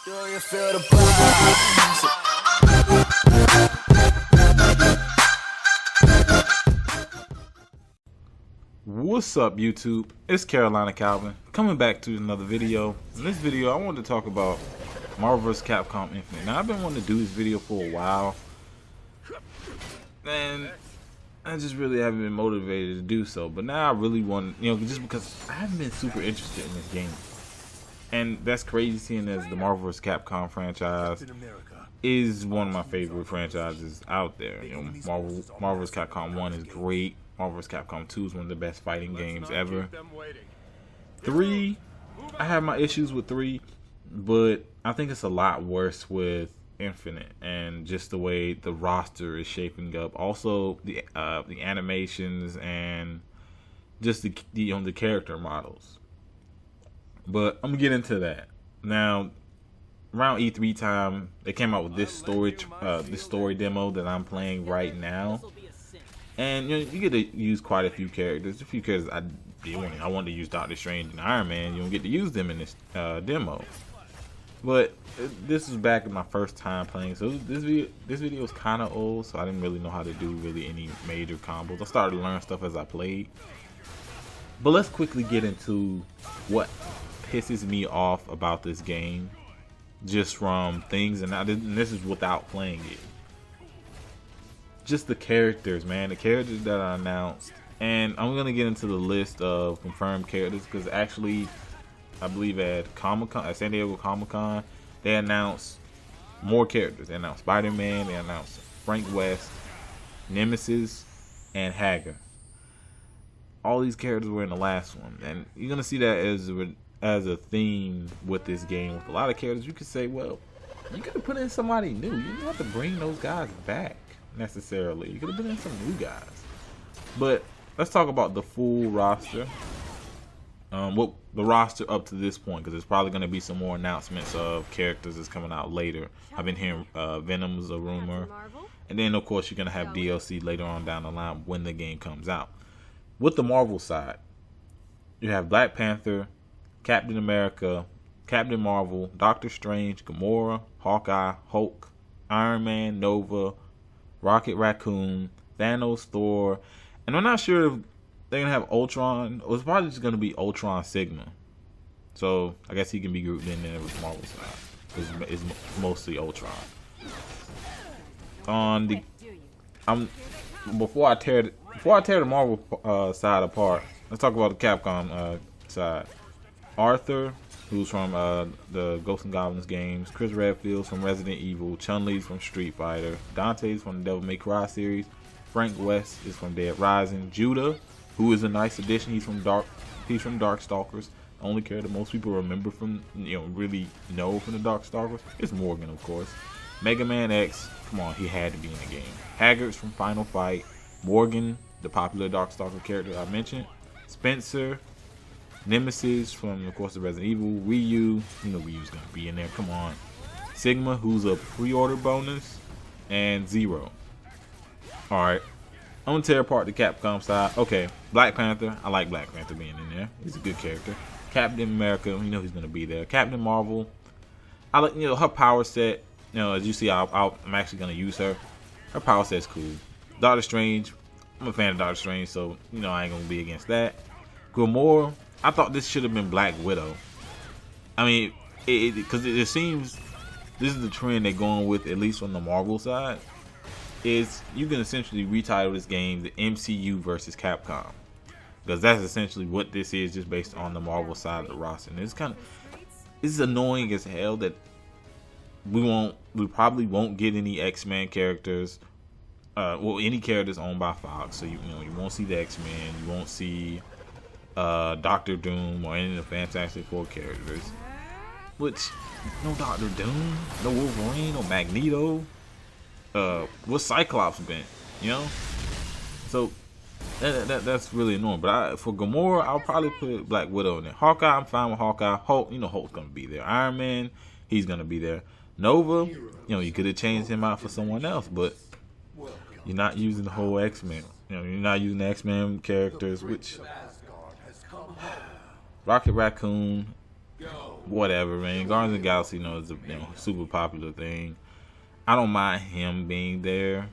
Do you feel the vibes? What's up, YouTube? It's Carolina Calvin coming back to another video. In this video, I wanted to talk about Marvel vs. Capcom Infinite. Now, I've been wanting to do this video for a while, and I just really haven't been motivated to do so. But now I really want, just because I haven't been super interested in this game. And that's crazy, seeing as the Marvel vs. Capcom franchise is one of my favorite franchises out there. Marvel vs. Capcom 1 is great. Marvel vs. Capcom 2 is one of the best fighting games ever. 3, I have my issues with 3, but I think it's a lot worse with Infinite and just the way the roster is shaping up. Also, the animations and just the character models. But I'm gonna get into that now. Around E3 time, they came out with this story demo that I'm playing right now, and you get to use quite a few characters. A few characters I wanted to use Doctor Strange and Iron Man. You don't get to use them in this demo. But this was back in my first time playing, so this video is kind of old, so I didn't really know how to do any major combos. I started to learn stuff as I played. But let's quickly get into what pisses me off about this game, just from things, and this is without playing it. Just the characters, man. The characters that are announced, and I'm gonna get into the list of confirmed characters because actually, I believe at San Diego Comic-Con, they announced more characters. They announced Spider-Man. They announced Frank West, Nemesis, and Hager. All these characters were in the last one, and you're gonna see that as a theme with this game. With a lot of characters, you could say, well, you could have put in somebody new. You didn't have to bring those guys back necessarily. You could have put in some new guys. But let's talk about the full roster. What the roster up to this point, because there's probably going to be some more announcements of characters that's coming out later. I've been hearing Venom's a rumor, and then of course you're going to have DLC later on down the line when the game comes out. With the Marvel side, you have Black Panther, Captain America, Captain Marvel, Doctor Strange, Gamora, Hawkeye, Hulk, Iron Man, Nova, Rocket Raccoon, Thanos, Thor, and I'm not sure if they're gonna have Ultron. It's probably just gonna be Ultron Sigma. So I guess he can be grouped in there with Marvel side. It's mostly Ultron. Before I tear the Marvel side apart, let's talk about the Capcom side. Arthur, who's from the Ghosts and Goblins games, Chris Redfield's from Resident Evil, Chun-Li's from Street Fighter, Dante's from the Devil May Cry series, Frank West is from Dead Rising, Judah, who is a nice addition, he's from Darkstalkers. The only character most people remember from, really know from the Darkstalkers is Morgan, of course. Mega Man X, come on, he had to be in the game. Haggard's from Final Fight, Morgan, the popular Darkstalker character I mentioned, Spencer, Nemesis from, of course, the Resident Evil, Ryu, Ryu's gonna be in there, come on. Sigma, who's a pre-order bonus, and Zero. Alright, I'm gonna tear apart the Capcom side. Okay, Black Panther, I like Black Panther being in there. He's a good character. Captain America, he's gonna be there. Captain Marvel, I like, her power set, as you see, I'm actually gonna use her. Her power set's cool. Doctor Strange, I'm a fan of Doctor Strange, so, I ain't gonna be against that. Gamora, I thought this should have been Black Widow. I mean, because it seems this is the trend they're going with, at least on the Marvel side, is you can essentially retitle this game the MCU versus Capcom, because that's essentially what this is, just based on the Marvel side of the roster. And it's annoying as hell that we probably won't get any X-Men characters, any characters owned by Fox. So you won't see the X-Men, you won't see Doctor Doom or any of the Fantastic Four characters. Which, no Doctor Doom, no Wolverine, no Magneto. What's Cyclops been? So that's really annoying. But for Gamora, I'll probably put Black Widow in there. Hawkeye, I'm fine with Hawkeye. Hulk, Hulk's gonna be there. Iron Man, he's gonna be there. Nova, you could have changed him out for someone else, but you're not using the whole X-Men. You're not using the X-Men characters, which Rocket Raccoon, whatever, man. Guardians of the Galaxy, is a super popular thing. I don't mind him being there,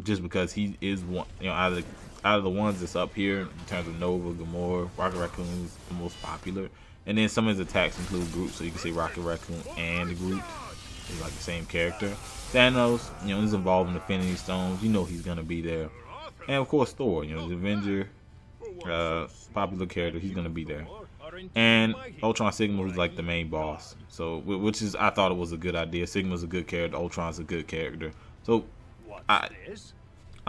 just because he is one, out of the ones that's up here in terms of Nova, Gamora, Rocket Raccoon is the most popular, and then some of his attacks include Groot, so you can say Rocket Raccoon and Groot is like the same character. Thanos, is involved in Infinity Stones. He's gonna be there, and of course Thor, the Avenger, popular character. He's gonna be there. And Ultron Sigma was like the main boss, so which is I thought it was a good idea. Sigma's a good character, Ultron's a good character, so I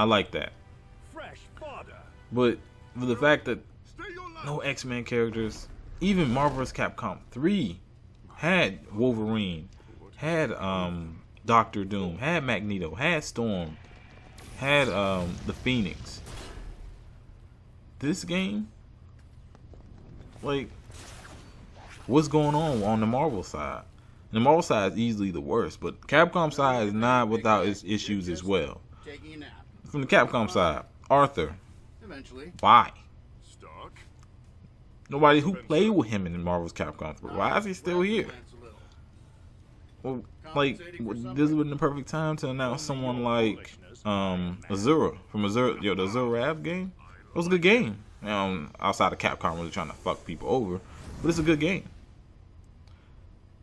like that. But for the fact that no X-Men characters, even Marvel vs. Capcom 3 had Wolverine, had Doctor Doom, had Magneto, had Storm, had the Phoenix. This game, like, what's going on the Marvel side? The Marvel side is easily the worst, but Capcom side is not without its issues as well. From the Capcom side, Arthur, why? Nobody who played with him in Marvel's Capcom 3. Why is he still here? Well, like, this would be the perfect time to announce someone like Azura from Azura, the Azura Rap game. It was a good game. Outside of Capcom really trying to fuck people over, but it's a good game.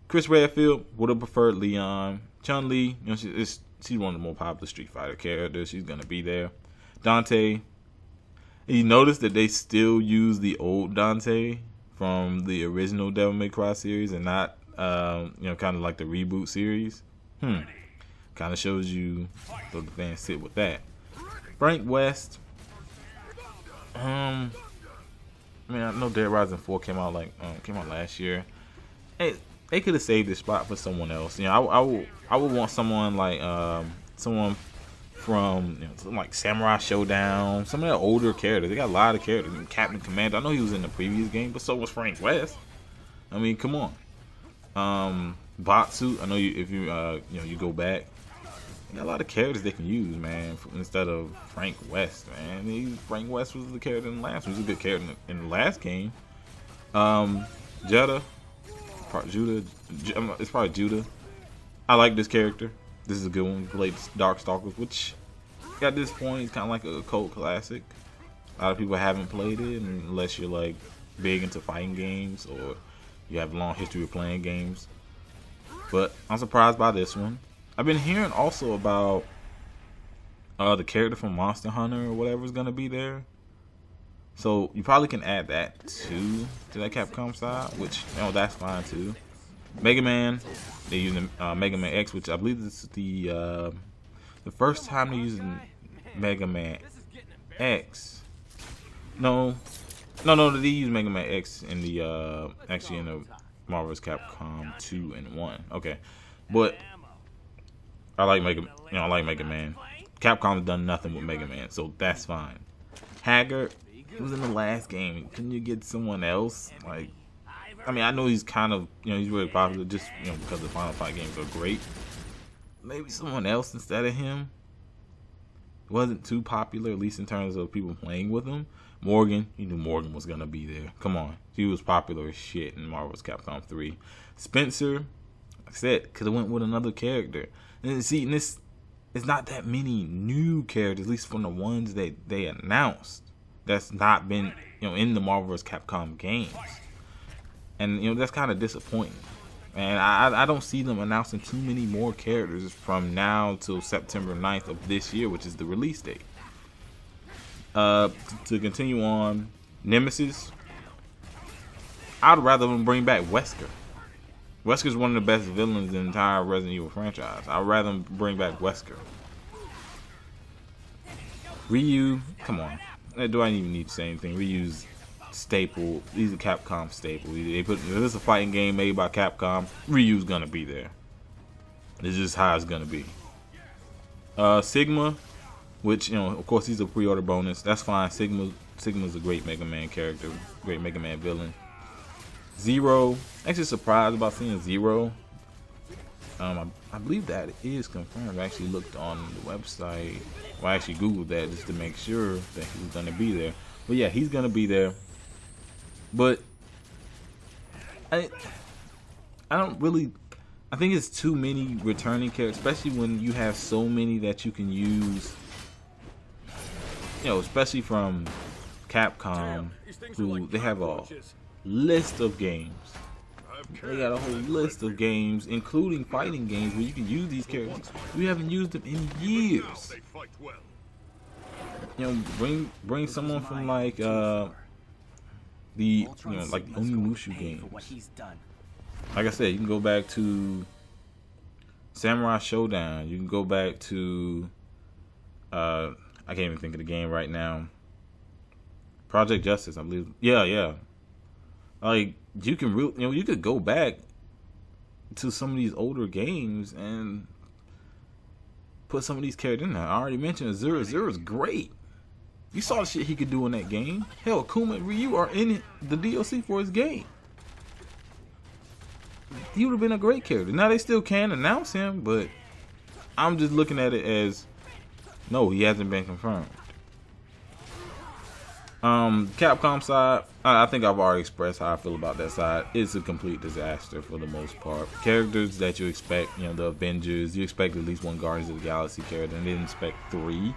Chris Redfield would have preferred Leon. Chun-Li, she's one of the more popular Street Fighter characters. She's gonna be there. Dante. You notice that they still use the old Dante from the original Devil May Cry series and not, kind of like the reboot series. Kind of shows you where the fans sit with that. Frank West. I know Dead Rising 4 came out last year. Hey, they could have saved this spot for someone else. I would want someone like someone from like Samurai Showdown, some of the older characters. They got a lot of characters. Captain Commando, I know he was in the previous game, but so was Frank West. I mean, come on. Batsu, I know if you go back, you got a lot of characters they can use, man, instead of Frank West, man. Frank West was the character in the last one. He was a good character in the last game. Judah, it's probably Judah. I like this character. This is a good one. We played Darkstalkers, which at this point is kind of like a cult classic. A lot of people haven't played it unless you're like big into fighting games or you have a long history of playing games. But I'm surprised by this one. I've been hearing also about the character from Monster Hunter or whatever is gonna be there. So you probably can add that to that Capcom side, which that's fine too. Mega Man, they're using Mega Man X, which I believe this is the first time they're using Mega Man X. No, they use Mega Man X in the actually in the Marvel vs. Capcom 2 and 1. Okay, but I like Mega Man. Capcom's done nothing with Mega Man, so that's fine. Haggard, he was in the last game. Can you get someone else? Like, I mean, I know he's kind of, he's really popular just, because the Final Fight games are great. Maybe someone else instead of him. Wasn't too popular, at least in terms of people playing with him. Morgan, you knew Morgan was gonna be there. Come on, he was popular as shit in Marvel's Capcom 3. Spencer, like I said, could have went with another character. And see, this it's not that many new characters, at least from the ones that they announced. That's not been, in the Marvel vs. Capcom games. And, that's kind of disappointing. And I don't see them announcing too many more characters from now till September 9th of this year, which is the release date. To continue on, Nemesis. I'd rather them bring back Wesker. Wesker's one of the best villains in the entire Resident Evil franchise. I'd rather them bring back Wesker. Ryu, come on. Do I even need to say anything? Ryu's staple. He's a Capcom staple. They put, if it's a fighting game made by Capcom, Ryu's gonna be there. It's just how it's gonna be. Sigma, which of course he's a pre-order bonus. That's fine. Sigma's a great Mega Man character, great Mega Man villain. Zero, actually surprised about seeing Zero. I believe that is confirmed. I actually looked on the website. Well, I actually googled that just to make sure that he was gonna be there. But yeah, he's gonna be there. But I don't really. I think it's too many returning characters, especially when you have so many that you can use. You know, especially from Capcom, who they have a list of games. They got a whole list of games, including fighting games, where you can use these characters. We haven't used them in years. You know, bring someone from like like the Onimusha games. Like I said, you can go back to Samurai Showdown. You can go back to I can't even think of the game right now. Project Justice, I believe. Yeah. Like you can you could go back to some of these older games and put some of these characters in there. I already mentioned Azura. Azura's great. You saw the shit he could do in that game. Hell, Kuma and Ryu are in the DLC for his game. He would have been a great character. Now they still can announce him, but I'm just looking at it as no, he hasn't been confirmed. Capcom side, I think I've already expressed how I feel about that side. It's a complete disaster for the most part. Characters that you expect, you know, the Avengers, you expect at least one Guardians of the Galaxy character, and didn't expect 3.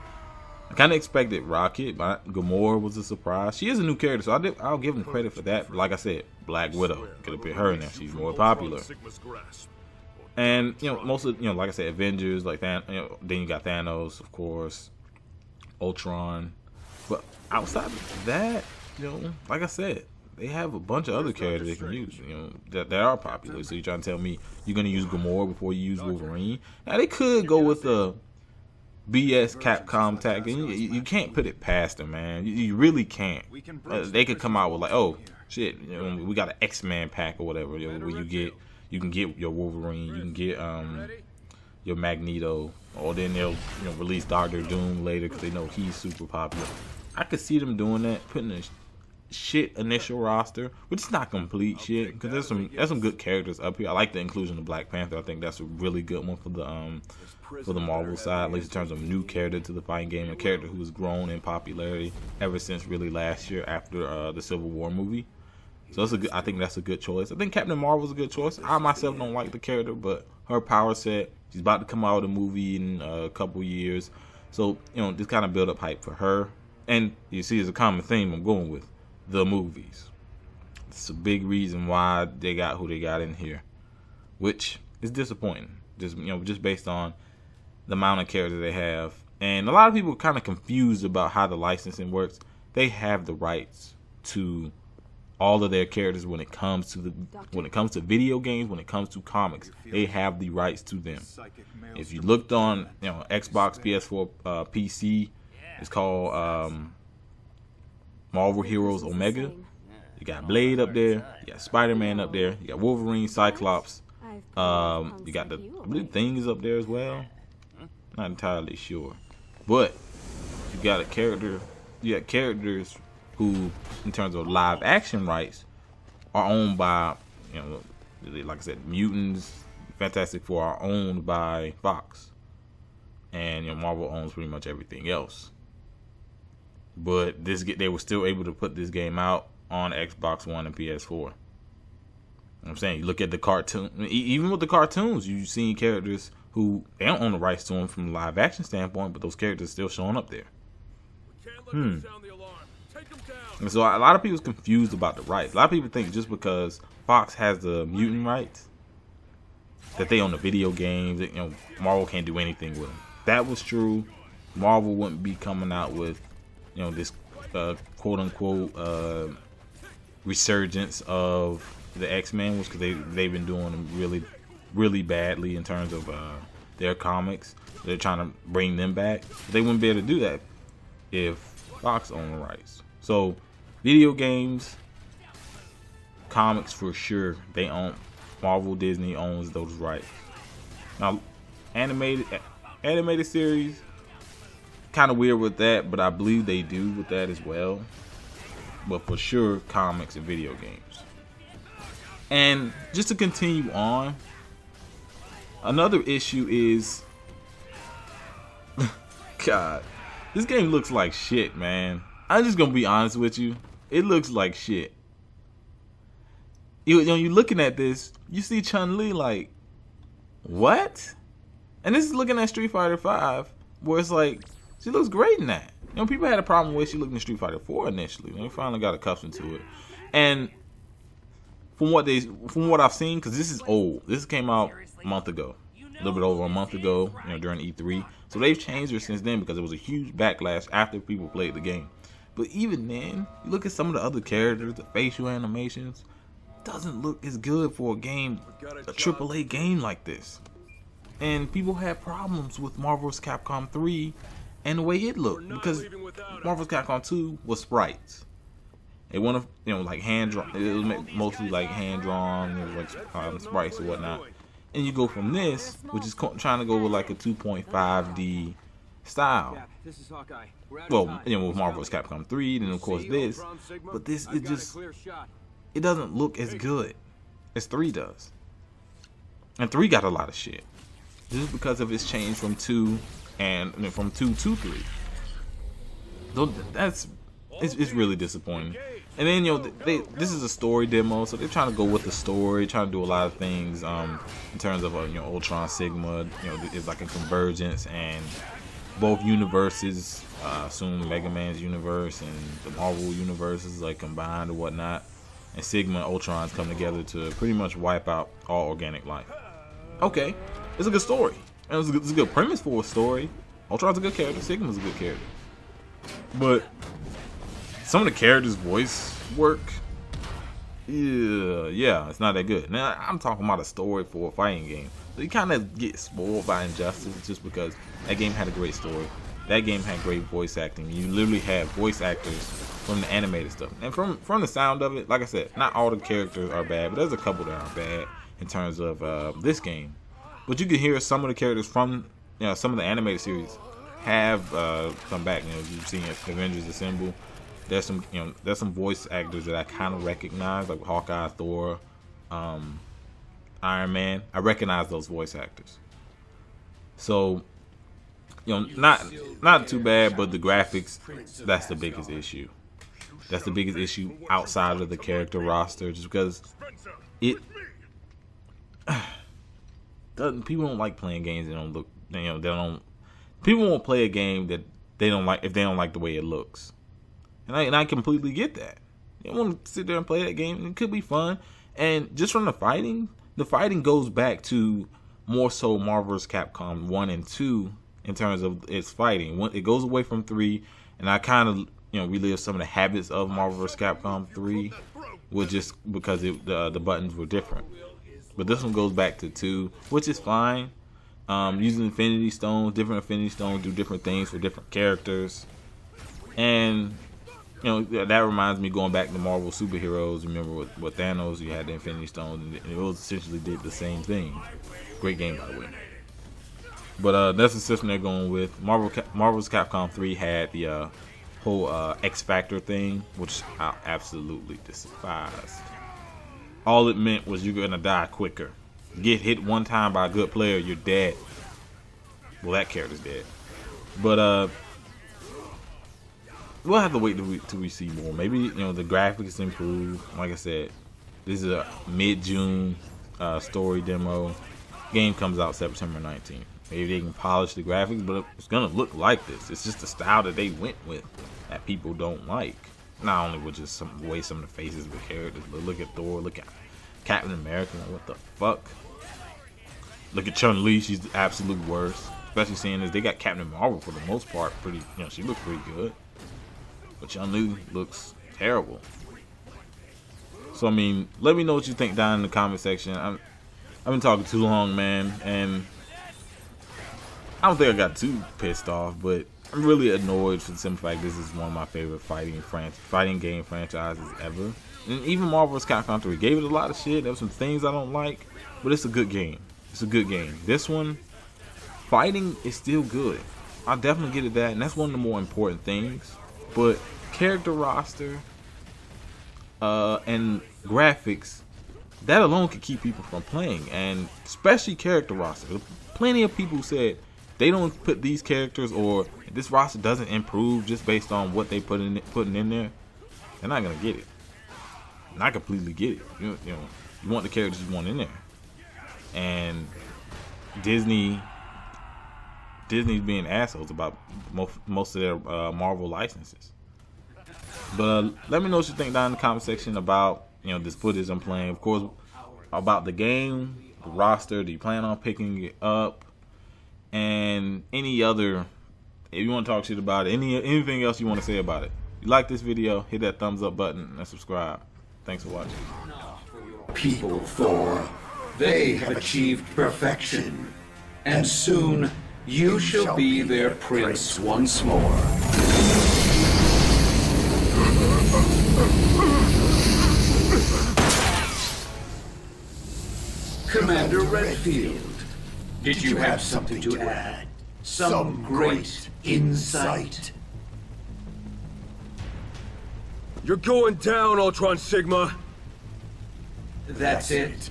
I kind of expected Rocket, but Gamora was a surprise. She is a new character, so I'll give him credit for that. But like I said, Black Widow, could have put her in there. She's more popular. And you know, most of like I said, Avengers, like then you got Thanos, of course, Ultron. But outside of that, like I said, they have a bunch of other characters they can use, that are popular. So you're trying to tell me you're gonna use Gamora before you use Wolverine? Now they could go with the BS Capcom tag, and you can't put it past them, man. You really can't. They could come out with like, oh shit, we got an X-Men pack or whatever, where you can get your Wolverine, you can get your Magneto, or then they'll release Doctor Doom later because they know he's super popular. I could see them doing that, putting a shit initial roster, which is not complete shit because there's some good characters up here. I like the inclusion of Black Panther. I think that's a really good one for the Marvel side, at least in terms of new character to the fighting game, a character who has grown in popularity ever since really last year after the Civil War movie. So I think that's a good choice. I think Captain Marvel's a good choice. I myself don't like the character, but her power set, she's about to come out with a movie in a couple years, so just kind of build up hype for her. And you see, it's a common theme I'm going with the movies. It's a big reason why they got who they got in here, which is disappointing. Just based on the amount of characters they have, and a lot of people are kind of confused about how the licensing works. They have the rights to all of their characters when it comes to video games, when it comes to comics. They have the rights to them. If you looked on Xbox, PS4, PC, it's called Marvel Heroes Omega. You got Blade up there, you got Spider-Man up there, you got Wolverine, Cyclops, you got I believe Thing is up there as well. Not entirely sure, but you got characters who, in terms of live action rights, are owned by, like I said, Mutants, Fantastic Four are owned by Fox, and Marvel owns pretty much everything else. But they were still able to put this game out on Xbox One and PS4. I'm saying, you look at the cartoon, even with the cartoons, you've seen characters who they don't own the rights to them from a live action standpoint, but those characters are still showing up there. And so a lot of people's confused about the rights. A lot of people think just because Fox has the mutant rights that they own the video games, that Marvel can't do anything with them. If that was true, Marvel wouldn't be coming out with this quote unquote resurgence of the X-Men, which because they've been doing them really, really badly in terms of their comics. They're trying to bring them back. But they wouldn't be able to do that if Fox owned the rights. So video games, comics for sure, they own. Marvel, Disney owns those rights. Now animated series, kind of weird with that, but I believe they do with that as well. But for sure, comics and video games. And just to continue on, another issue is, God, this game looks like shit, man. I'm just gonna be honest with you. It looks like shit. you looking at this, you see Chun-Li like, what? And this is looking at Street Fighter 5, where it's like, she looks great in that. People had a problem with she looked in Street Fighter 4 initially. They finally got accustomed to it. And from what I've seen, because this is old. This came out a month ago, a little bit over a month ago, during E3. So they've changed her since then because it was a huge backlash after people played the game. But even then, you look at some of the other characters, the facial animations, doesn't look as good for a game, a AAA game like this. And people had problems with Marvel vs. Capcom 3 and the way it looked, because Marvel vs. Capcom 2 was sprites. They want to, like hand drawn. It was mostly like hand drawn, like sprites or whatnot. And you go from this, which is trying to go with like a 2.5D style. Well, with Marvel vs. Capcom 3, then of course this. But this, it doesn't look as good as 3 does. And 3 got a lot of shit. Just because of its change from 2 and from 2 to 3. So it's really disappointing. And then this is a story demo, so they're trying to go with the story, trying to do a lot of things in terms of Ultron Sigma. It's like a convergence, and both universes, assume Mega Man's universe and the Marvel universe is like combined or whatnot. And Sigma and Ultron's come together to pretty much wipe out all organic life. Okay, it's a good story. And it's a good premise for a story. Ultron's a good character, Sigma's a good character. But some of the characters' voice work, yeah, it's not that good. Now, I'm talking about a story for a fighting game. So you kind of get spoiled by Injustice just because that game had a great story. That game had great voice acting. You literally had voice actors from the animated stuff. And from the sound of it, like I said, not all the characters are bad, but there's a couple that are bad in terms of this game. But you can hear some of the characters from some of the animated series have come back. You've seen Avengers Assemble. There's some voice actors that I kind of recognize, like Hawkeye, Thor, Iron Man. I recognize those voice actors. So, not too bad, but the graphics, that's the biggest issue. That's the biggest issue outside of the character roster, just because people don't like playing games that don't look, people won't play a game that they don't like if they don't like the way it looks. And I completely get that. You want to sit there and play that game. It could be fun. And just from the fighting goes back to more so Marvel vs. Capcom 1 and 2 in terms of its fighting. It goes away from 3, and I kind of relive some of the habits of Marvel vs. Capcom 3, was just because the buttons were different. But this one goes back to 2, which is fine. Using Infinity Stones, different Infinity Stones do different things for different characters. And that reminds me going back to Marvel superheroes. Remember with Thanos, you had the Infinity Stones, and it was essentially did the same thing. Great game, by the way. But that's the system they're going with. Marvel's Capcom 3 had the whole X Factor thing, which I absolutely despised. All it meant was you're gonna die quicker. Get hit one time by a good player, you're dead. Well, that character's dead. But we'll have to wait till we see more. Maybe the graphics improve. Like I said, this is a mid-June story demo. Game comes out September 19th. Maybe they can polish the graphics, but it's gonna look like this. It's just the style that they went with that people don't like. Not only with just some way some of the faces of the characters, but look at Thor, look at Captain America. What the fuck? Look at Chun-Li. She's the absolute worst. Especially seeing as they got Captain Marvel for the most part. Pretty, she looks pretty good. But Chun-Li looks terrible. So I mean, let me know what you think down in the comment section. I've been talking too long, man, and I don't think I got too pissed off, but I'm really annoyed for the simple fact this is one of my favorite fighting game franchises ever. And even Marvel vs. Capcom 3 gave it a lot of shit. There were some things I don't like, but it's a good game. It's a good game. This one, fighting is still good. I'll definitely get at that, and that's one of the more important things. But character roster and graphics, that alone could keep people from playing, and especially character roster. Plenty of people said they don't put these characters, or this roster doesn't improve just based on what they putting in there. They're not gonna get it. And I completely get it. You know, you want the characters you want in there. And Disney's being assholes about most of their Marvel licenses. But let me know what you think down in the comment section about, you know, this footage I'm playing. Of course, about the game, the roster. Do you plan on picking it up? And any other, if you want to talk shit about it, anything else you want to say about it. If you like this video, hit that thumbs up button and subscribe. Thanks for watching. People, Thor, they have achieved perfection, and soon you shall be their prince once more. Commander Redfield, did you have something to add? Some great insight? You're going down, Ultron Sigma! That's it.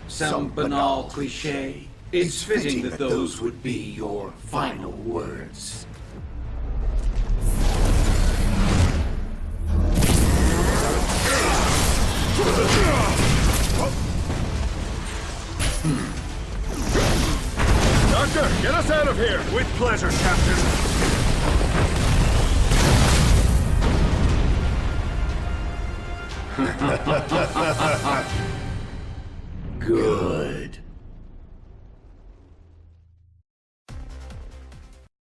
Some banal cliche. It's fitting that those would be your final words. Doctor, get us out of here! With pleasure, Captain. Good.